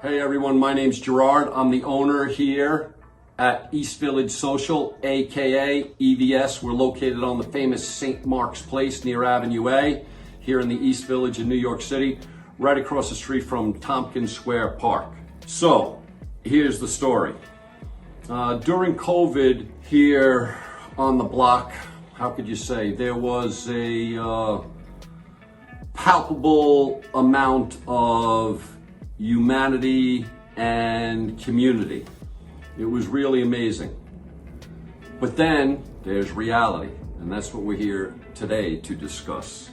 Hey everyone, my name's Gerard. I'm the owner here at East Village Social, aka EVS. We're located on the famous St. Mark's Place near Avenue A, here in the East Village in New York City, right across the street from Tompkins Square Park. So, here's the story. During COVID here on the block, how could you say, there was a palpable amount of humanity and community. It was really amazing. But then there's reality, and that's what we're here today to discuss.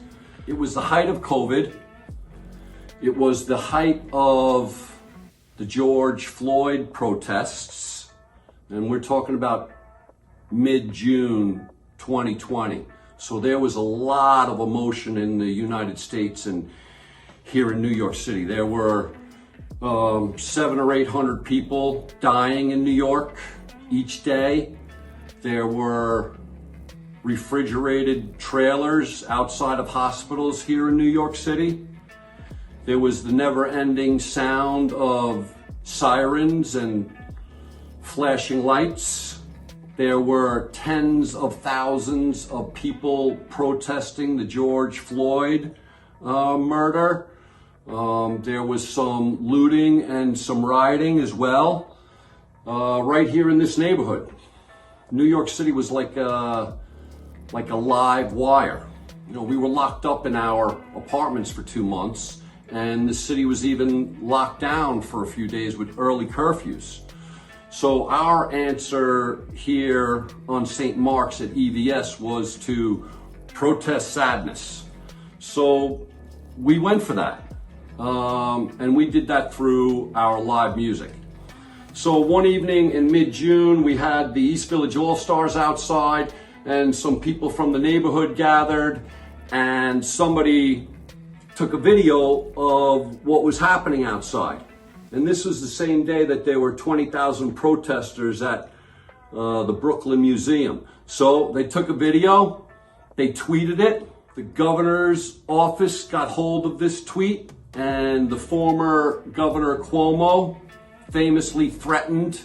It was the height of COVID. It was the height of the George Floyd protests, and we're talking about mid-June 2020. So there was a lot of emotion in the United States and here in New York City. There were 700 or 800 people dying in New York each day. There were refrigerated trailers outside of hospitals here in New York City. There was the never-ending sound of sirens and flashing lights. There were tens of thousands of people protesting the George Floyd murder. There was some looting and some rioting as well, right here in this neighborhood. New York City was like a live wire. You know, we were locked up in our apartments for 2 months, and the city was even locked down for a few days with early curfews. So our answer here on St. Mark's at EVS was to protest sadness. So we went for that. And we did that through our live music. So one evening in mid-June, we had the East Village All-Stars outside, and some people from the neighborhood gathered, and somebody took a video of what was happening outside. And this was the same day that there were 20,000 protesters at the Brooklyn Museum. So they took a video, they tweeted it. The governor's office got hold of this tweet, and the former Governor Cuomo famously threatened,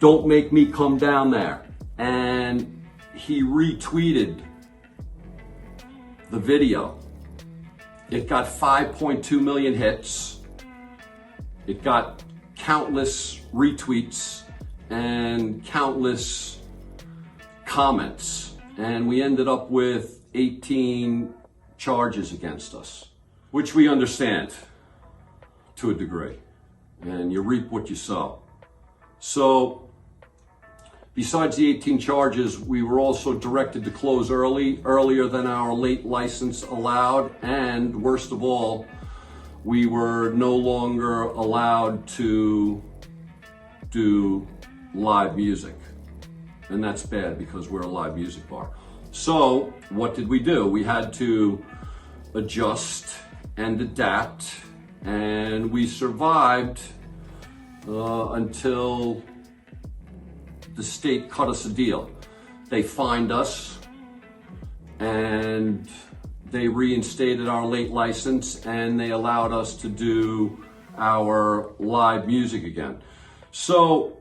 "Don't make me come down there." And he retweeted the video. It got 5.2 million hits. It got countless retweets and countless comments. And we ended up with 18 charges against us, which we understand to a degree. And you reap what you sow. So besides the 18 charges, we were also directed to close earlier than our late license allowed. And worst of all, we were no longer allowed to do live music. And that's bad because we're a live music bar. So what did we do? We had to adjust and adapt, and we survived until the state cut us a deal. They fined us, and they reinstated our late license, and they allowed us to do our live music again. So,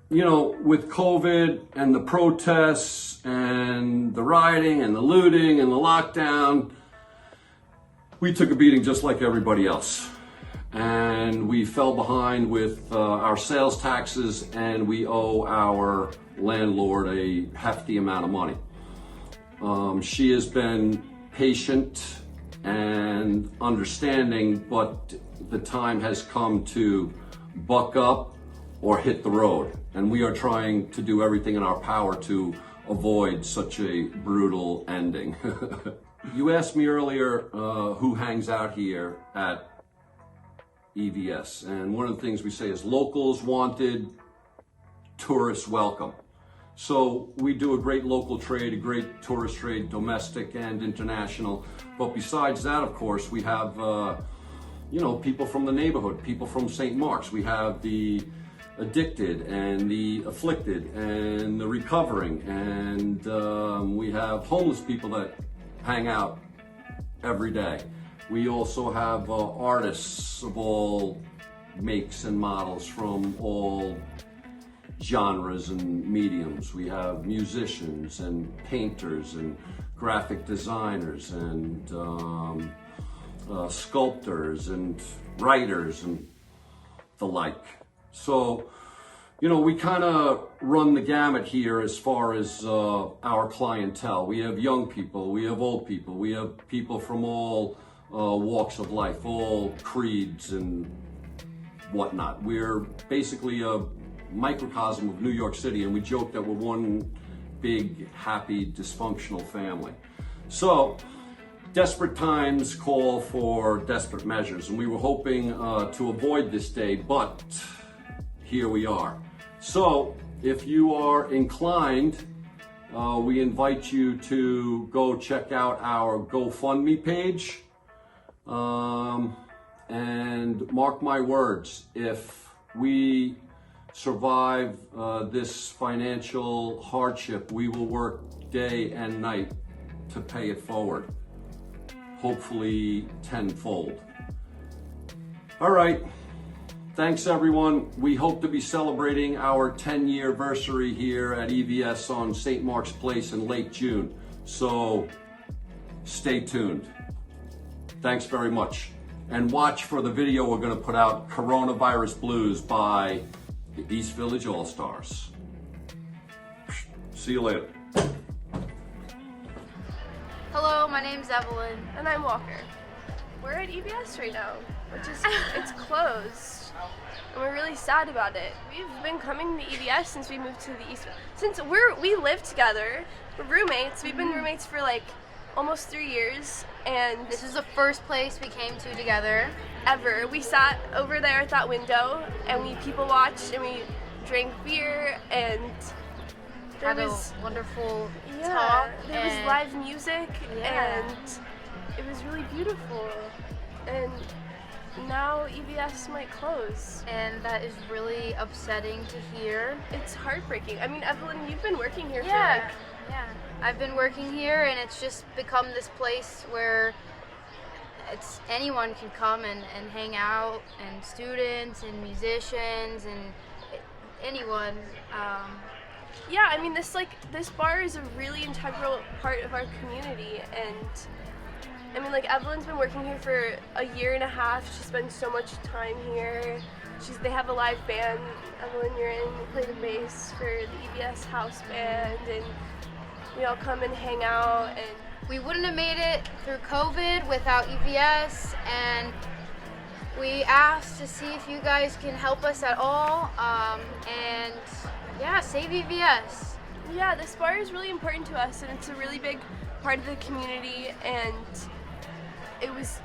you know, with COVID and the protests and the rioting and the looting and the lockdown, we took a beating just like everybody else. And we fell behind with our sales taxes, and we owe our landlord a hefty amount of money. She has been patient and understanding, but the time has come to buck up or hit the road. And we are trying to do everything in our power to avoid such a brutal ending. You asked me earlier who hangs out here at EVS, and one of the things we say is locals wanted, tourists welcome. So we do a great local trade, a great tourist trade, domestic and international. But besides that, of course, we have people from the neighborhood, people from St. Mark's. We have the addicted and the afflicted and the recovering, and we have homeless people that hang out every day. We also have artists of all makes and models from all genres and mediums. We have musicians and painters and graphic designers and sculptors and writers and the like. So, you know, we kind of run the gamut here as far as our clientele. We have young people, we have old people, we have people from all walks of life, all creeds and whatnot. We're basically a microcosm of New York City, and we joke that we're one big, happy, dysfunctional family. So, desperate times call for desperate measures, and we were hoping to avoid this day, but here we are. So, if you are inclined, we invite you to go check out our GoFundMe page. And mark my words, if we survive this financial hardship, we will work day and night to pay it forward, hopefully tenfold. All right, thanks everyone. We hope to be celebrating our 10-year anniversary here at EVS on St. Mark's Place in late June, so stay tuned. Thanks very much. And watch for the video we're going to put out, Coronavirus Blues by the East Village All-Stars. See you later. Hello, my name's Evelyn. And I'm Walker. We're at EVS right now, which is, it's closed. And we're really sad about it. We've been coming to EVS since we moved to the East. Since we live together, we're roommates. We've been roommates for like almost 3 years, and This is the first place we came to together. ever. We sat over there at that window and we people watched and we drank beer and there Had was a wonderful yeah, talk. there was and live music Yeah. and it was really beautiful. And now EVS might close. And that is really upsetting to hear. It's heartbreaking. I mean, Evelyn, you've been working here Yeah, for yeah. I've been working here, and it's just become this place where anyone can come and hang out, and students and musicians and anyone. Yeah, I mean, this bar is a really integral part of our community, and I mean, like, Evelyn's been working here for a year and a half. She spends so much time here. They have a live band. Evelyn, you're in. You play the bass for the EVS house band, and we all come and hang out. And We wouldn't have made it through COVID without EVS, and we asked to see if you guys can help us at all, and yeah, save EVS. yeah, this bar is really important to us, and it's a really big part of the community. And it was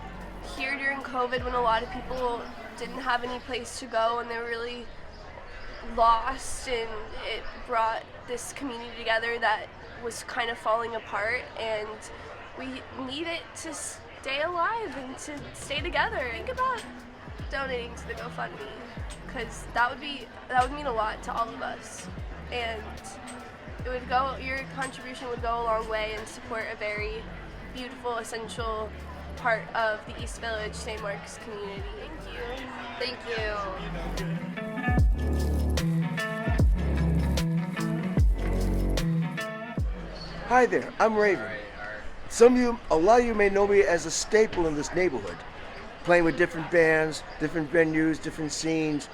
here during COVID when a lot of people didn't have any place to go and they were really lost, and it brought this community together that was kind of falling apart, and we need it to stay alive and to stay together. Think about donating to the GoFundMe, because that would mean a lot to all of us, and your contribution would go a long way and support a very beautiful, essential part of the East Village St. Mark's community. Thank you. Thank you. Hi there, I'm Raven. A lot of you may know me as a staple in this neighborhood, playing with different bands, different venues, different scenes.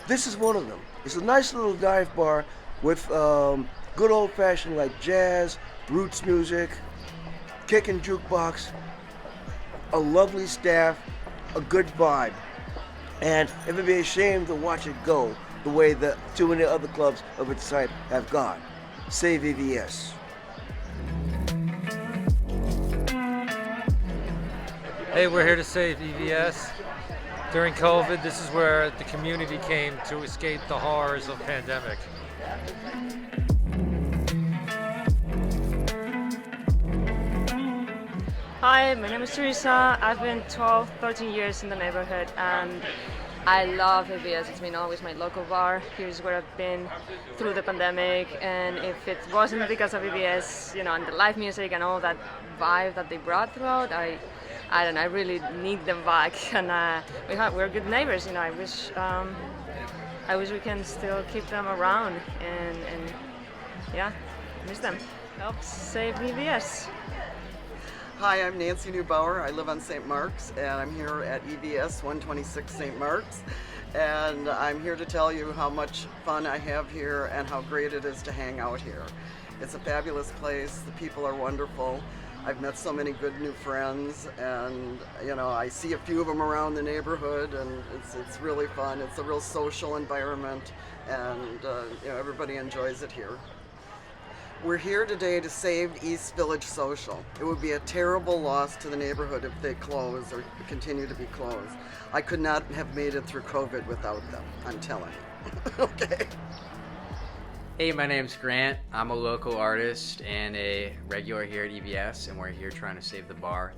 This is one of them. It's a nice little dive bar with good old-fashioned like jazz, roots music, kick and jukebox, a lovely staff, a good vibe. And it would be a shame to watch it go the way that too many other clubs of its type have gone. Save EVS. Hey, we're here to save EVS. During COVID, this is where the community came to escape the horrors of pandemic. Hi, my name is Teresa. I've been 12, 13 years in the neighborhood, and I love EVS. It's been always my local bar. Here's where I've been through the pandemic, and if it wasn't because of EVS, and the live music and all that vibe that they brought throughout, I I don't know, I really need them back. And we're good neighbors, you know. I wish we can still keep them around and yeah, miss them. Help save EVS. Hi, I'm Nancy Neubauer. I live on St. Mark's, and I'm here at EVS 126 St. Mark's. And I'm here to tell you how much fun I have here and how great it is to hang out here. It's a fabulous place. The people are wonderful. I've met so many good new friends, and you know, I see a few of them around the neighborhood, and it's really fun. It's a real social environment, and you know, everybody enjoys it here. We're here today to save East Village Social. It would be a terrible loss to the neighborhood if they close or continue to be closed. I could not have made it through COVID without them, I'm telling you. Okay. Hey, my name's Grant. I'm a local artist and a regular here at EVS, and we're here trying to save the bar.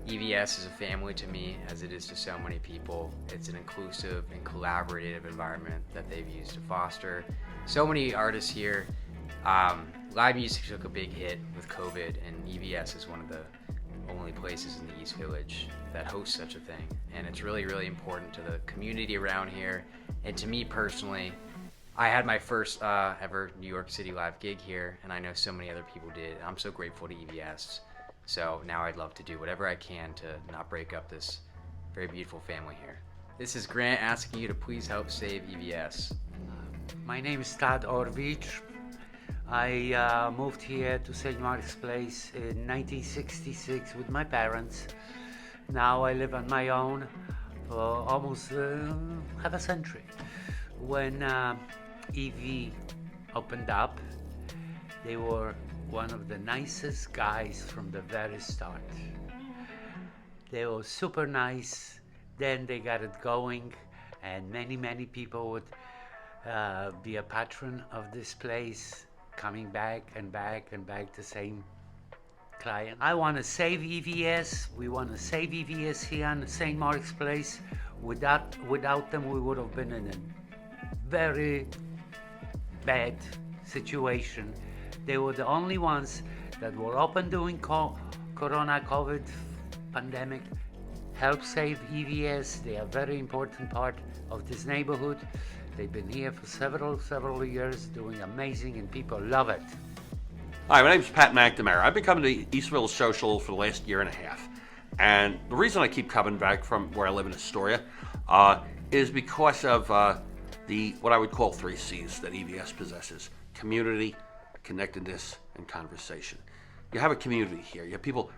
EVS is a family to me, as it is to so many people. It's an inclusive and collaborative environment that they've used to foster so many artists here. Live music took a big hit with COVID, and EVS is one of the only places in the East Village that hosts such a thing. And it's really, really important to the community around here. And to me personally, I had my first ever New York City live gig here, and I know so many other people did. I'm so grateful to EVS. So now I'd love to do whatever I can to not break up this very beautiful family here. This is Grant asking you to please help save EVS. My name is Todd. I moved here to St. Mark's Place in 1966 with my parents. Now I live on my own for almost half a century. When EV opened up, they were one of the nicest guys from the very start. They were super nice. Then they got it going, and many people would be a patron of this place, coming back and back the same client. I want to save EVS. We want to save EVS here on St. Mark's Place. Without them, we would have been in a very bad situation. They were the only ones that were open during COVID pandemic. Help save EVS. They are a very important part of this neighborhood. They've been here for several years, doing amazing, and people love it. Hi, my name's Pat McNamara. I've been coming to East Village Social for the last year and a half. And the reason I keep coming back from where I live in Astoria is because of what I would call 3 C's that EVS possesses: community, connectedness, and conversation. You have a community here. You have people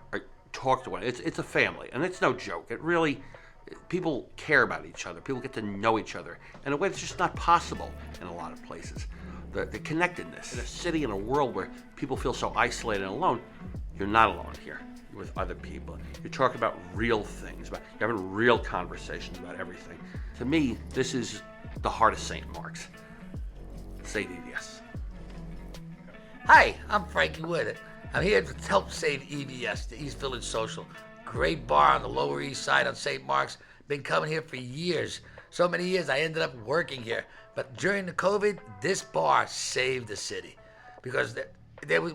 talk to one. It's a family, and it's no joke. It really, people care about each other. People get to know each other in a way that's just not possible in a lot of places. The connectedness in a city, in a world where people feel so isolated and alone, you're not alone here. You're with other people. You're talking about real things. You're having real conversations about everything. To me, this is the heart of St. Mark's. Save EVS. Hi, I'm Frankie with it. I'm here to help save EVS, the East Village Social. Great bar on the Lower East Side on St. Mark's. Been coming here for years. So many years I ended up working here. But during the COVID, this bar saved the city because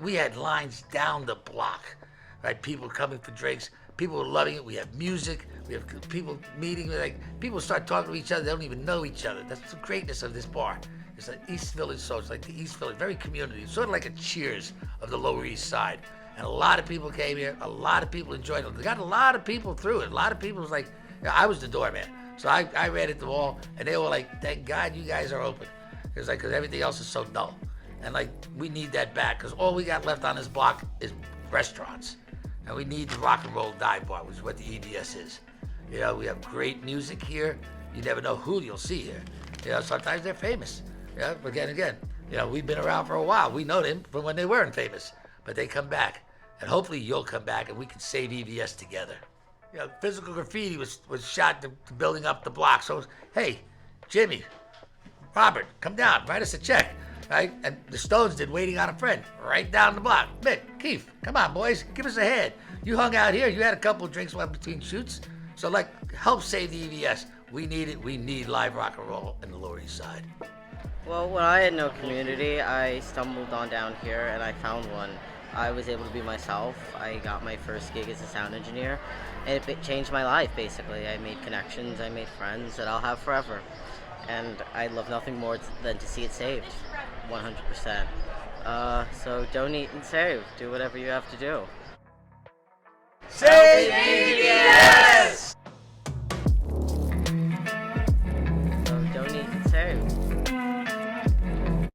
we had lines down the block, right? People coming for drinks. People were loving it. We have music. We have people meeting. People start talking to each other. They don't even know each other. That's the greatness of this bar. It's an East Village Social, like the East Village, very community. It's sort of like a Cheers of the Lower East Side. And a lot of people came here. A lot of people enjoyed it. They got a lot of people through it. A lot of people was like, I was the doorman. So I ran at the wall, and they were like, thank God you guys are open. It was like, because everything else is so dull. And like, we need that back, because all we got left on this block is restaurants. And we need the rock and roll dive bar, which is what the EVS is. You know, we have great music here. You never know who you'll see here. You know, sometimes they're famous. Yeah, but again, you know, we've been around for a while. We know them from when they weren't famous, but they come back. And hopefully you'll come back and we can save EVS together. You know, physical graffiti was shot to building up the block. So, hey, Jimmy, Robert, come down, write us a check, right? And the Stones did Waiting on a Friend, right down the block. Mick, Keith, come on, boys, give us a hand. You hung out here, you had a couple of drinks while between shoots. So, like, help save the EVS. We need it. We need live rock and roll in the Lower East Side. Well, when I had no community, I stumbled on down here and I found one. I was able to be myself. I got my first gig as a sound engineer, and it changed my life, basically. I made connections, I made friends that I'll have forever. And I love nothing more than to see it saved, 100%. So donate and save. Do whatever you have to do. Save EVS!